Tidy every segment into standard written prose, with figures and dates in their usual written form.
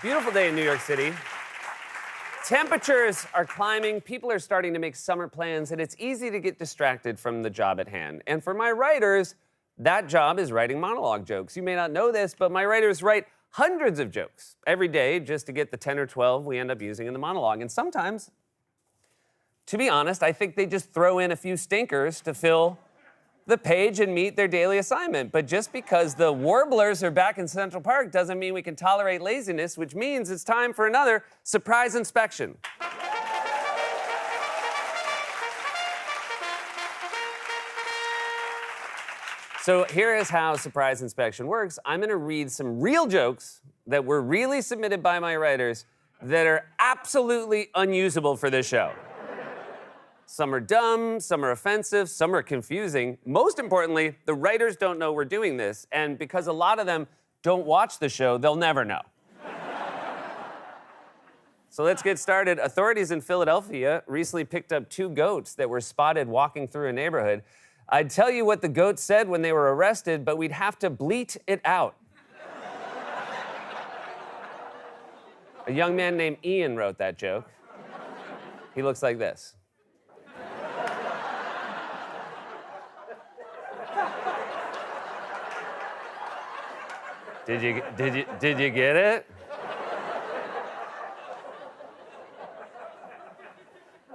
Beautiful day in New York City. Temperatures are climbing, people are starting to make summer plans, and it's easy to get distracted from the job at hand. And for my writers, that job is writing monologue jokes. You may not know this, but my writers write hundreds of jokes every day just to get the 10 or 12 we end up using in the monologue. And sometimes, to be honest, I think they just throw in a few stinkers to fill the page and meet their daily assignment. But just because the Warblers are back in Central Park doesn't mean we can tolerate laziness, which means it's time for another surprise inspection. So here is how surprise inspection works. I'm gonna read some real jokes that were really submitted by my writers that are absolutely unusable for this show. Some are dumb, some are offensive, some are confusing. Most importantly, the writers don't know we're doing this, and because a lot of them don't watch the show, they'll never know. So let's get started. Authorities in Philadelphia recently picked up 2 goats that were spotted walking through a neighborhood. I'd tell you what the goats said when they were arrested, but we'd have to bleat it out. A young man named Ian wrote that joke. He looks like this. Did you get it?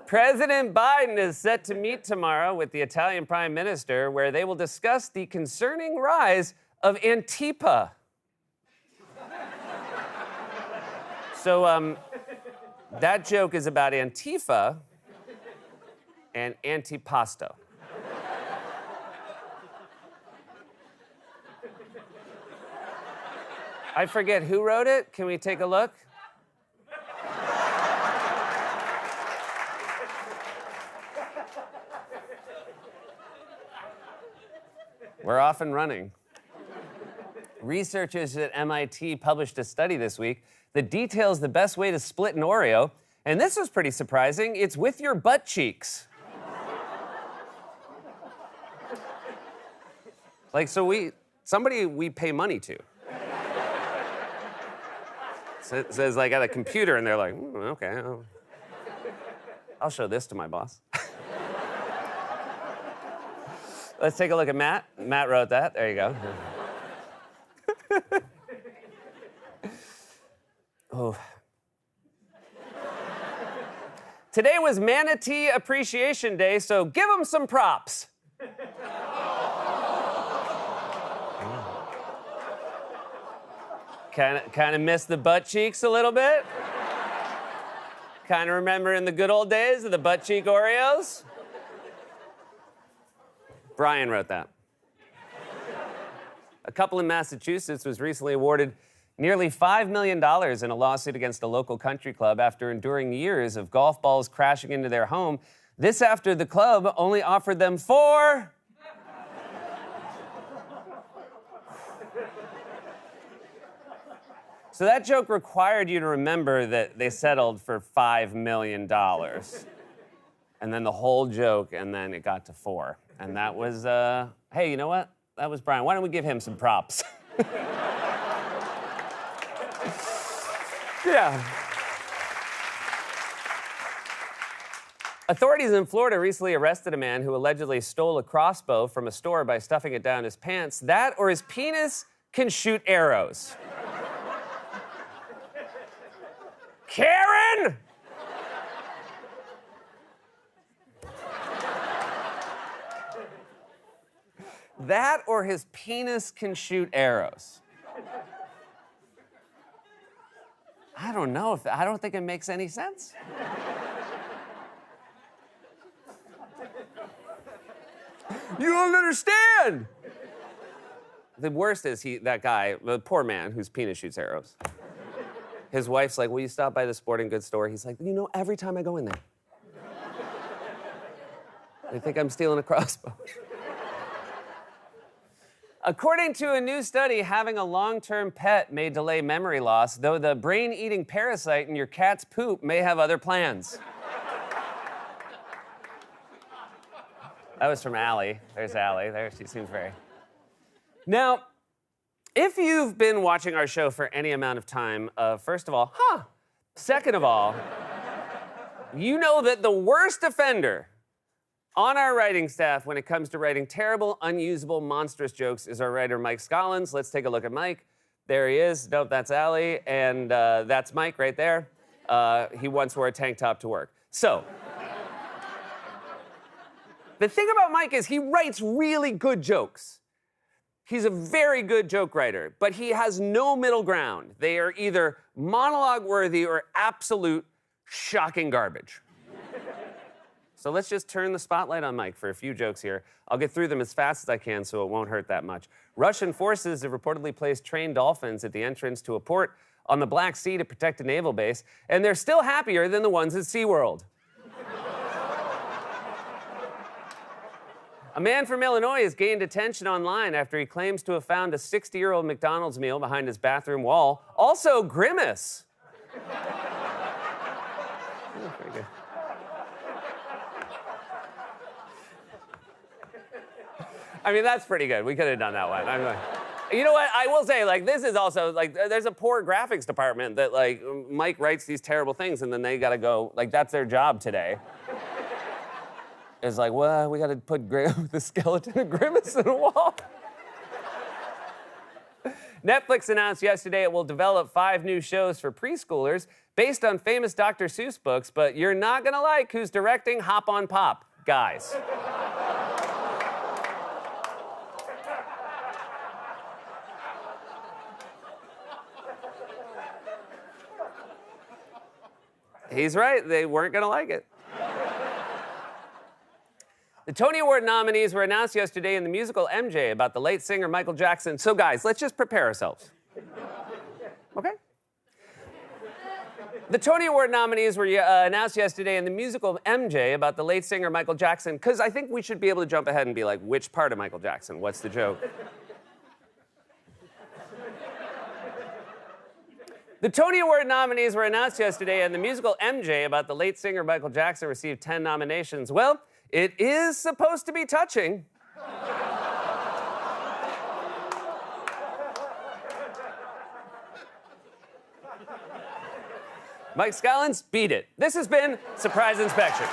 President Biden is set to meet tomorrow with the Italian Prime Minister, where they will discuss the concerning rise of Antifa. So, that joke is about Antifa and antipasto. I forget who wrote it. Can we take a look? We're off and running. Researchers at MIT published a study this week that details the best way to split an Oreo, and this was pretty surprising. It's with your butt cheeks. Like, so somebody we pay money to. Says, like, at a computer, and they're like, okay, I'll show this to my boss. Let's take a look at Matt. Matt wrote that. There you go. Oh. Today was Manatee Appreciation Day, so give them some props. Kind of miss the butt cheeks a little bit? Kind of remembering the good old days of the butt cheek Oreos? Brian wrote that. A couple in Massachusetts was recently awarded nearly $5 million in a lawsuit against a local country club after enduring years of golf balls crashing into their home. This after the club only offered them 4. So that joke required you to remember that they settled for $5 million. And then the whole joke, and then it got to 4. And that was, hey, you know what? That was Brian. Why don't we give him some props? Yeah. Authorities in Florida recently arrested a man who allegedly stole a crossbow from a store by stuffing it down his pants. That or his penis can shoot arrows. Karen! That or his penis can shoot arrows. I don't know. I don't think it makes any sense. You don't understand! The worst is that guy, the poor man whose penis shoots arrows. His wife's like, will you stop by the sporting goods store? He's like, you know, every time I go in there, they think I'm stealing a crossbow. According to a new study, having a long-term pet may delay memory loss, though the brain-eating parasite in your cat's poop may have other plans. That was from Allie. There's Allie. There, she seems very... Now, If you've been watching our show for any amount of time, first of all, Second of all, you know that the worst offender on our writing staff when it comes to writing terrible, unusable, monstrous jokes is our writer, Mike Scollins. Let's take a look at Mike. There he is. Nope, that's Allie. And that's Mike right there. He once wore a tank top to work. So, the thing about Mike is he writes really good jokes. He's a very good joke writer, but he has no middle ground. They are either monologue-worthy or absolute shocking garbage. So let's just turn the spotlight on Mike for a few jokes here. I'll get through them as fast as I can so it won't hurt that much. Russian forces have reportedly placed trained dolphins at the entrance to a port on the Black Sea to protect a naval base, and they're still happier than the ones at SeaWorld. A man from Illinois has gained attention online after he claims to have found a 60-year-old McDonald's meal behind his bathroom wall. Also, Grimace. Very good. I mean, that's pretty good. We could have done that one. You know what? I will say, like, this is also, like, there's a poor graphics department that, like, Mike writes these terrible things and then they gotta go, like, that's their job today. It's like, well, we gotta put the skeleton of Grimace in a wall. Netflix announced yesterday it will develop 5 new shows for preschoolers based on famous Dr. Seuss books, but you're not gonna like who's directing Hop on Pop, guys. He's right, they weren't gonna like it. The Tony Award nominees were announced yesterday in the musical MJ about the late singer Michael Jackson. So guys, let's just prepare ourselves. Okay? The Tony Award nominees were announced yesterday in the musical MJ about the late singer Michael Jackson, because I think we should be able to jump ahead and be like, which part of Michael Jackson? What's the joke? The Tony Award nominees were announced yesterday in the musical MJ about the late singer Michael Jackson received 10 nominations. Well, it is supposed to be touching. Mike Scollins, beat it. This has been Surprise Inspection.